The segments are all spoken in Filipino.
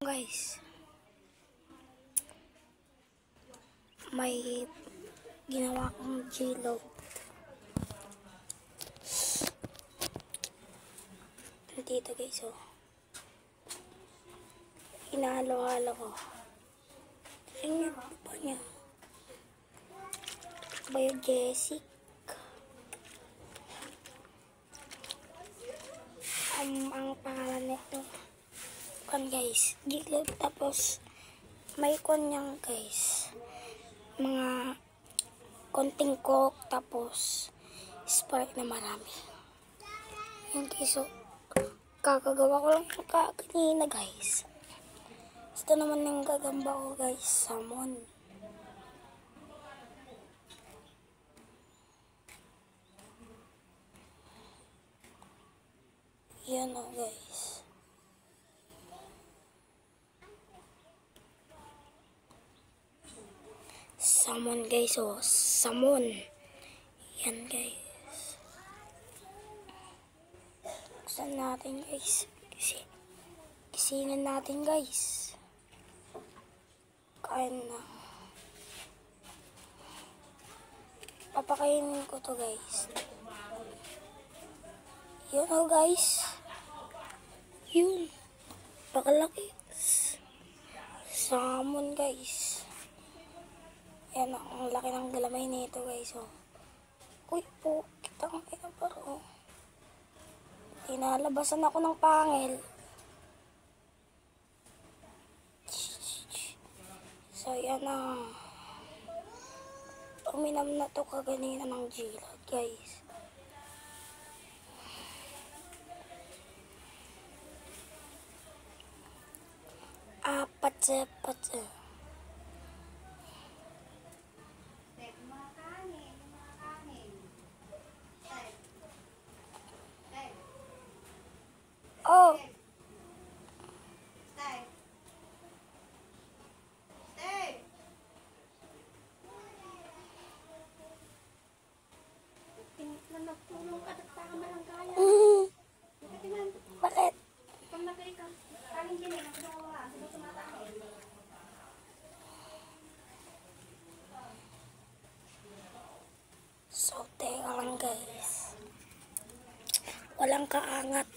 Guys, may ginawa kong J-Lo. Dito guys, oh. Inahalo-halo ko. Tingnan pa niya. Biogesic. Ang pangalan nito. Kan guys, J-Lo. Tapos may kon niyang guys. Mga konting coke, tapos Sprite na marami. Yung guys, oh. Kakagawa ko lang kanina guys. Ito naman yung gagamba ko guys, salmon. Yan o guys. Salmon guys, oh, salmon. Yan guys. Buksan natin guys. Kisinin natin guys. Kain na. Papakainin ko to guys. Yun oh guys. Yun. Pakalaki. Salmon guys. Yan ang laki ng galamay nito guys. Oh. Uy po. Kitang paro. Tinalabasan ako ng pangil. So yan na. Uminam na to kaganina ng J-Lo guys. Apat. Oh. Bakit? So, teka lang guys. Walang kaangat.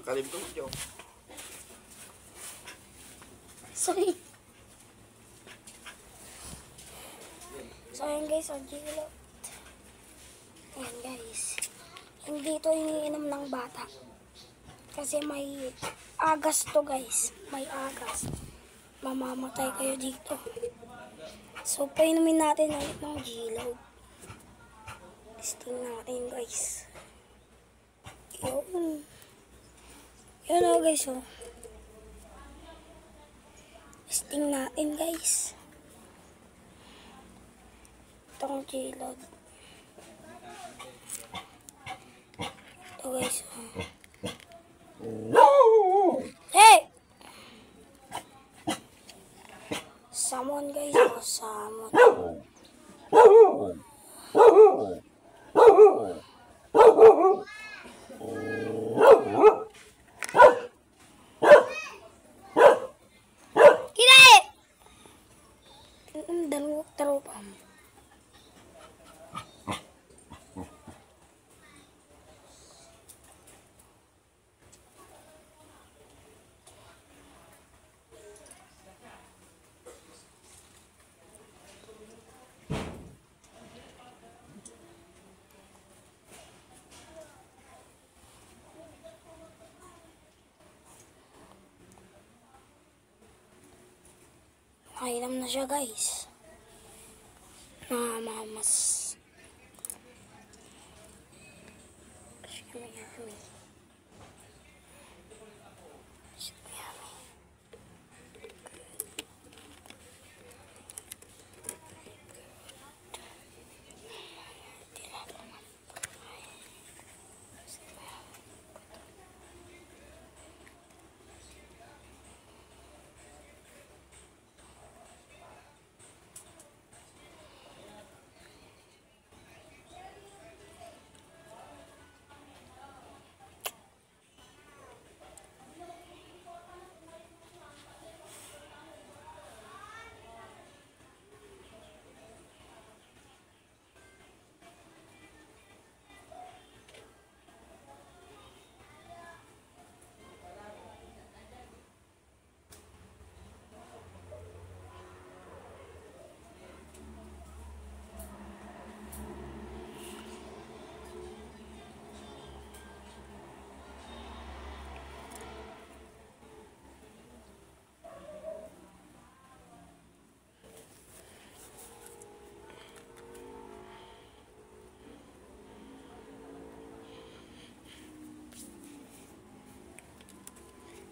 Nakalimtong ko. Sorry. So ayan guys, ang J-Lo. Ayan guys. Hindi ito iniinom ng bata. Kasi may agas to guys. May agas. Mamamatay kayo dito. So painumin natin ulit ng J-Lo. Testing natin guys. Yun. Yun o guys o. Testing natin guys. Itong J-Lo. Ito guys o. Hey! Salmon guys o. Salmon. Umiinom na siya guys. Namamas. Yummy.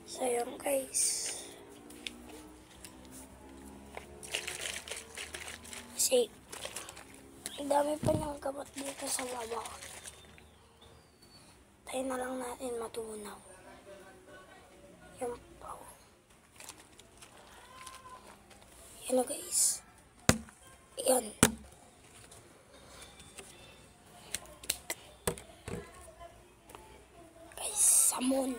So yun guys. Kasi ang dami pa niyang gamot dito sa baba. Tayo na lang natin matunaw. Yung pao. Yan guys. Yan. Guys, samon.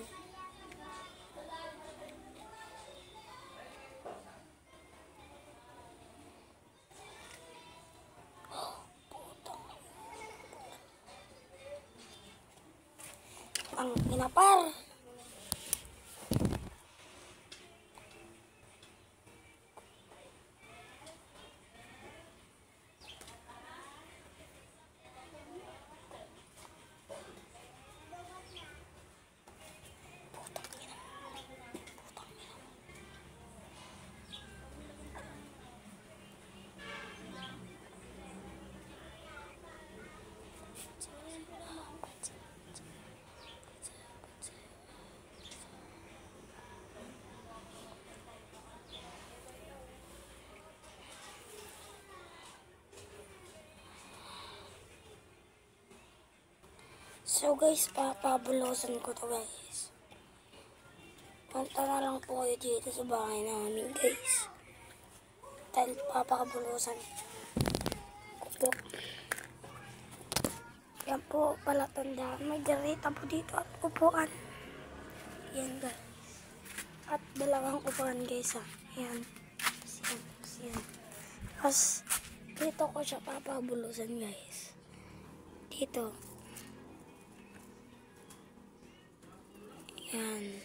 Ang inapar. So guys, papabulosan ko to guys. Punta na lang po kayo dito sa bahay namin guys. Dahil papabulosan ko po. Yan po pala tandaan. May garita po dito at upuan. Yan guys. At dalawang upuan guys ha. Yan. Yan. Tapos dito ko siya papabulosan guys. Dito. Yan.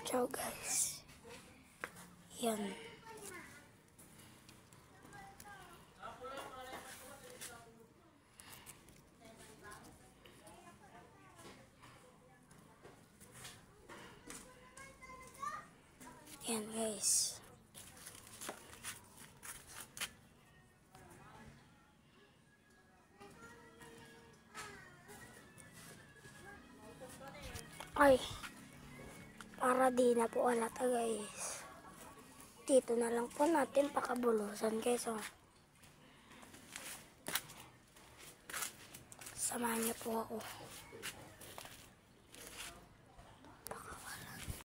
Ciao guys. Yan. Yan guys. Ay, para di na po alata guys. Dito na lang po natin pakabulusan guys. Oh. Samahan niyo po ako.